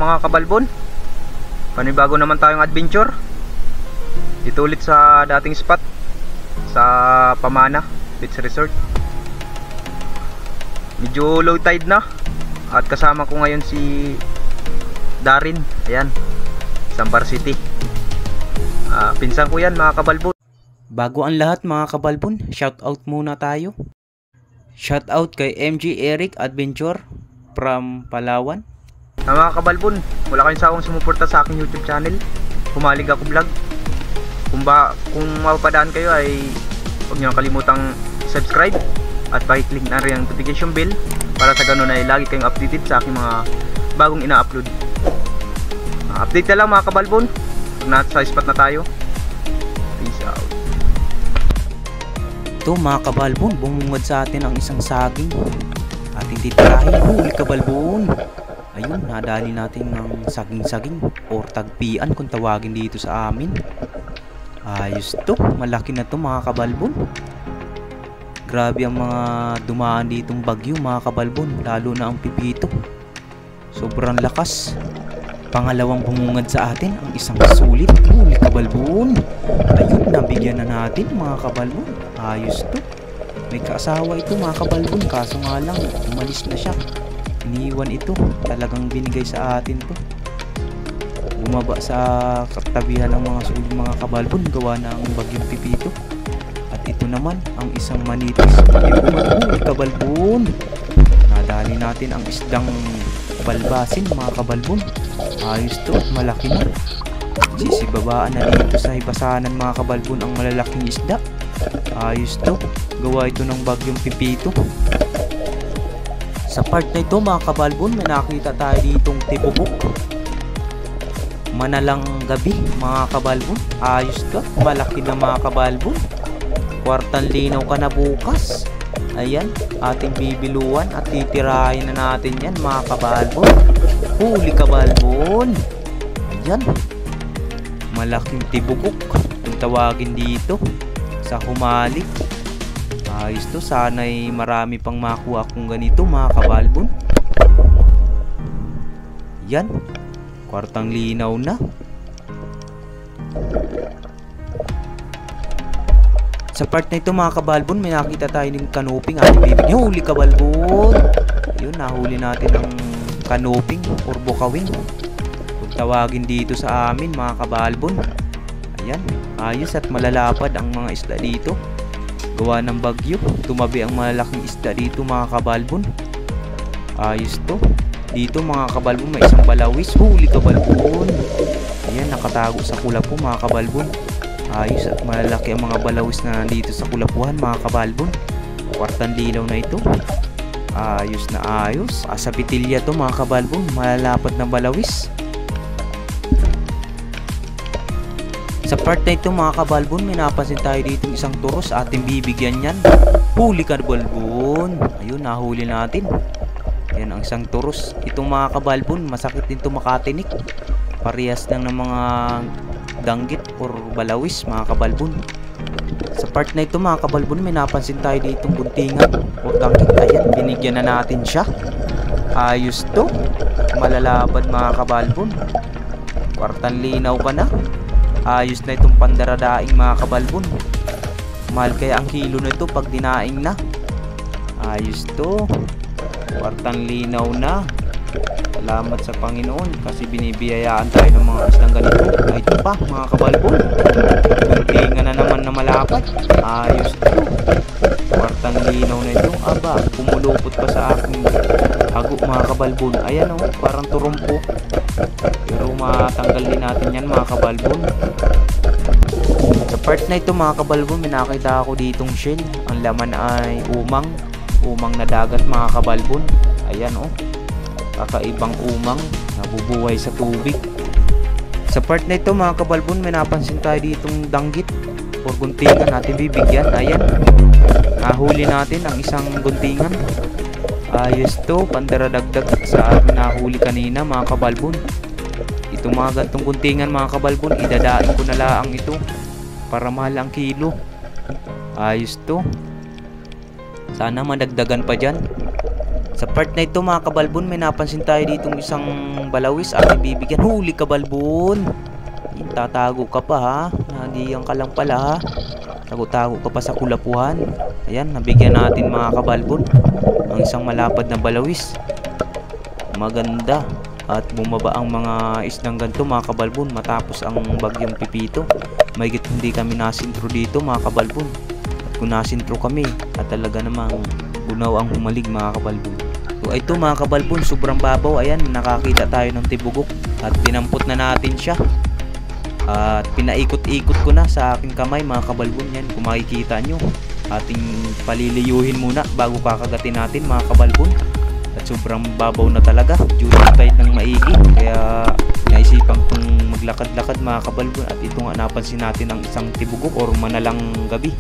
mga kabalbon, panibago naman tayong adventure. Ito ulit sa dating spot sa Pamana Beach Resort. Medyo low tide na at kasama ko ngayon si Darin. Ayan, Sambar City. Pinsan ko yan mga kabalbon. Bago ang lahat mga kabalbon, shoutout muna tayo. Shoutout kay MG Eric Adventure from Palawan. Mga kabalbon, wala kayong sawang sumuporta sa aking YouTube channel, Humalig Ako Vlog. Kung mapapadaan kayo ay huwag nyo kalimutang subscribe at pakiclick na rin ang notification bell para sa ganun ay lagi kayong updated sa aking mga bagong ina-upload. Update na lang mga kabalbon, nasa spot na tayo. Peace out. Ito mga kabalbon, bumungad sa atin ang isang saging ating titirahin. Huli kabalbon, ayun, nadali natin ng saging-saging or tagpian kung tawagin dito sa amin. Ayos to, malaki na to mga kabalbon. Grabe ang mga dumaan ditong bagyo mga kabalbon, lalo na ang pipito. Sobrang lakas. Pangalawang bumungad sa atin ang isang sulit. Huli kabalbon, ayun, nabigyan na natin mga kabalbon. Ayos to. May kaasawa ito mga kabalbon, kaso nga lang umalis na siya. Iniwan ito, talagang binigay sa atin to. Bumaba sa katabihan ng mga sulit mga kabalbon, gawa na ang bagyong pipito. At ito naman ang isang manitis. Huli kabalbon, nadali natin ang isdang balbasin mga kabalbon. Ayos to, malaki na. Sisibabaan na dito sa hibasanan mga kabalbon ang malalaking isda. Ayos to, gawa ito ng bagyong pipito. Sa part na ito mga kabalbon, may nakita tayo ditong tibubok. Manalang gabi mga kabalbon. Ayos ka, malaki na mga kabalbon. Kwartang linaw ka na bukas. Ayan, ating bibiluan at titirahin na natin yan mga kabalbon. Huli kabalbon. Ayan, malaking tibugok kung tawagin dito sa Humalig. Ayos to, sana'y marami pang makuha kung ganito mga kabalbon. Yan, kwartang linaw na. Sa part na ito mga kabalbon, may nakita tayo ng kanoping ating bibig. Huli kabalbon. Yun, nahuli natin ang kanoping or bukawing kung tawagin dito sa amin mga kabalbon. Ayan, ayos at malalapad ang mga isda dito. Gawa ng bagyo, tumabi ang malalaking isda dito mga kabalbon. Ayos to. Dito mga kabalbon may isang balawis. Huli kabalbon. Ayan, nakatago sa kulapo mga kabalbon. Ayos at malalaki ang mga balawis na nandito sa kulapuhan mga kabalbon. Kwartang lilaw na ito. Ayos na ayos. Sa pitilya to mga kabalbon, malalapad na balawis. Sa part na ito mga kabalbon, may napansin tayo dito isang turos, ating bibigyan yan. Huli kabalbon. Ayun, nahuli natin. Yan ang isang turos. Itong mga kabalbon, masakit din ito makatinik. Parehas lang ng mga danggit or balawis mga kabalbon. Sa part na ito mga kabalbon, may napansin tayo ditong buntingan or danggit. Ayan, binigyan na natin siya. Ayos to, malalapad mga kabalbon. Kwartang linaw ka na. Ayos na itong pandaradaing mga kabalbon. Mahal kaya ang kilo na ito pag dinaing na. Ayos to, kwartang linaw na. Salamat sa Panginoon kasi binibiyayaan tayo ng mga islang ganito. Ay ito pa mga kabalbon, buntingan na naman na malapad. Ayos to, kwartang linaw na ito. Aba, pumulupot pa sa aking hago mga kabalbon. Ayan o, parang turumpo. Pero matanggal din natin yan mga kabalbon. Sa part na ito mga kabalbon, may nakita ako ditong shell. Ang laman ay umang na dagat mga kabalbon. Ayan o, kakaibang umang nabubuhay sa tubig. Sa part na ito mga kabalbon, may napansin tayo ditong danggit or guntingan, natin bibigyan. Ayan, nahuli natin ang isang guntingan. Ayos to, pandaradagdag sa ating nahuli kanina mga kabalbon. Itong mga gantong guntingan mga kabalbon, idadain ko na laang ito para mahal ang kilo. Ayos to, sana madagdagan pa dyan. Sa part na ito mga kabalbon, may napansin tayo ditong isang balawis at ibibigyan. Huli ka balbon! Tatago ka pa ha, nadiyan ka lang pala ha. Tago-tago ka pa sa kulapuhan. Ayan, nabigyan natin mga kabalbon ang isang malapad na balawis. Maganda. At bumaba ang mga isdang ganito mga kabalbon matapos ang bagyong Pipito. Mahigit hindi kami nasintro dito mga kabalbon. At kung nasintro kami, at talaga namang bunaw ang humalig mga kabalbon. So ito mga kabalbon, sobrang babaw. Ayan, nakakita tayo ng tibugok at dinampot na natin siya. At pinaikot-ikot ko na sa aking kamay mga kabalbon. Yan, kung makikita nyo, ating paliliyuhin muna bago kakagatin natin mga kabalbon. At sobrang babaw na talaga, duty tight ng maigi. Kaya naisipan kong maglakad-lakad mga kabalbon. At ito nga napansin natin ang isang tibugok or manalang gabi.